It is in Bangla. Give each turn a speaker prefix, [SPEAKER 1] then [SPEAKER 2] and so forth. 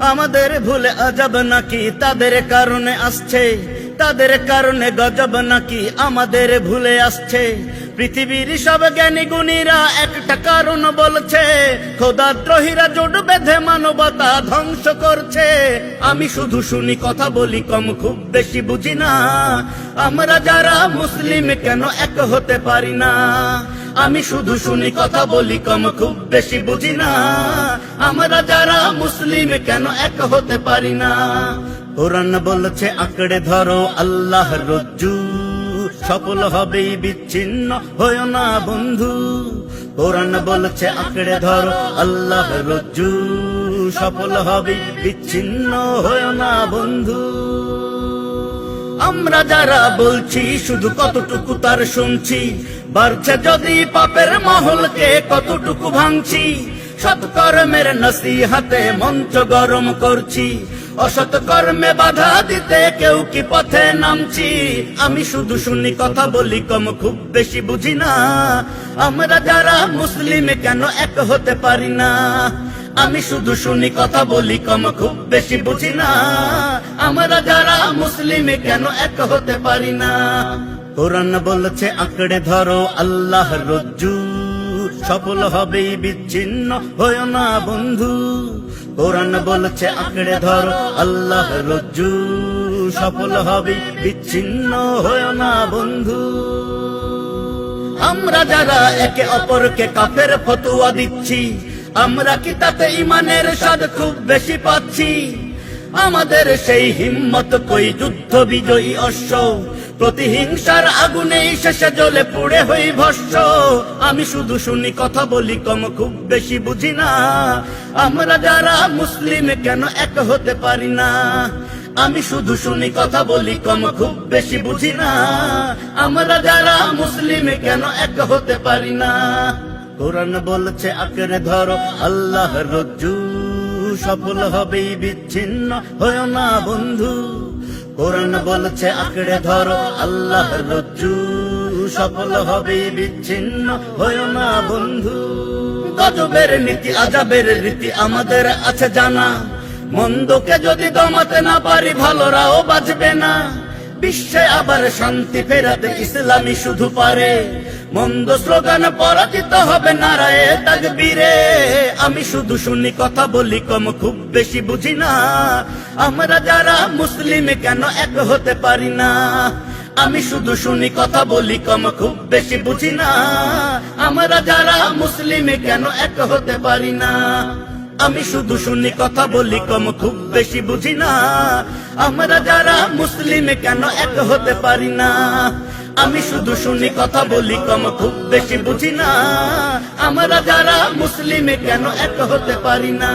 [SPEAKER 1] আমাদের ভুলে আজব নাকি তাদের কারণে আসছে, তাদের কারণে গজব নাকি আমাদের ভুলে আসছে। পৃথিবীর সব জ্ঞানী গুণীরা একটা কারণ বলছে, খোদাদ্রোহীরা জোট বেঁধে মানবতা ধ্বংস করছে। আমি শুধু শুনি কথা বলি কম, খুব বেশি বুঝি না। আমরা যারা মুসলিম কেন এক হতে পারি না? আমি শুধু শুনি কথা বলি কম, খুব বেশি বুঝি না। আমরা যারা মুসলিম কেন এক হতে পারি না? কোরআন বলছে আঁকড়ে ধরো আল্লাহর রজ্জু, সফল হবেই বিচ্ছিন্ন হয়ো না বন্ধু। কোরআন বলছে আঁকড়ে ধরো আল্লাহর রজ্জু, সফল হবে বিচ্ছিন্ন হয়ো না বন্ধু। আমরা যারা বলছি শুধু কতটুকু তার শুনছি, বাড়ছে যদি পাপের মহলকে কতটুকু ভাঙছি। সৎকর্মের নসিহতে মঞ্চ গরম করছি, অসৎ কর্মে বাধা দিতে কেউ কি পথে নামছি। আমি শুধু শুনি কথা বলি কম, খুব বেশি বুঝি না। আমরা যারা মুসলিম কেন এক হতে পারি না? আমি শুধু শুনি কথা বলি কম, খুব বেশি বুঝি না। আমরা যারা মুসলিম কেন এক হতে পারি না? কোরআন বলছে আঁকড়ে ধরো আল্লাহর রজ্জু, সফল হবেই বিচ্ছিন্ন হয়ো না বন্ধু। কোরআন বলছে আঁকড়ে ধরো আল্লাহর রজ্জু, সফল হবে বিচ্ছিন্ন হয়ো না বন্ধু। আমরা যারা একে অপরকে কাফের ফতোয়া দিচ্ছি, আমরা কি তাতে ইমানের স্বাদ খুব বেশি পাচ্ছি? আমাদের সেই হিম্মত কই যুদ্ধ বিজয়ী অশ্ব, প্রতিহিংসার আগুনেই শেষে জ্বলে পুড়ে হই ভস্ম। আমি শুধু শুনি কথা বলি কম, খুব বেশি বুঝি না। আমরা যারা মুসলিম কেন এক হতে পারি না? আমি শুধু শুনি কথা বলি কম, খুব বেশি বুঝি না। আমরা যারা মুসলিম কেন এক হতে পারি না? কোরআন বলছে আঁকড়ে ধরো আল্লাহর রজ্জু, সফল হবেই বিচ্ছিন্ন হয়ো না বন্ধু। কোরআন বলছে আঁকড়ে ধরো আল্লাহর রজ্জু, সফল হবেই বিচ্ছিন্ন হয়ো না বন্ধু। গজবের নীতি আজাবের রীতি আমাদের আছে জানা, মন্দকে যদি দমাতে না পারি ভালোরাও বাঁচবে না। বিশ্বে আবার শান্তি ফেরাতে ইসলামই শুধু পারে, মন্দ স্লোগান পরাজিত হবে নারায়ে তাকবীরে। আমি শুধু শুনি কথা বলি কম, খুব বেশি বুঝি না। আমরা যারা মুসলিম কেন এক হতে পারি না? আমি শুধু শুনি কথা বলি কম, খুব বেশি বুঝি না। আমরা যারা মুসলিম কেন এক হতে পারি না? আমি শুধু শুনি কথা বলি কম, খুব বেশি বুঝি না। আমরা যারা মুসলিম কেন এক হতে পারি না? আমি শুধু শুনি কথা বলি কম, খুব বেশি বুঝি না। আমরা যারা মুসলিম কেন এক হতে পারি না?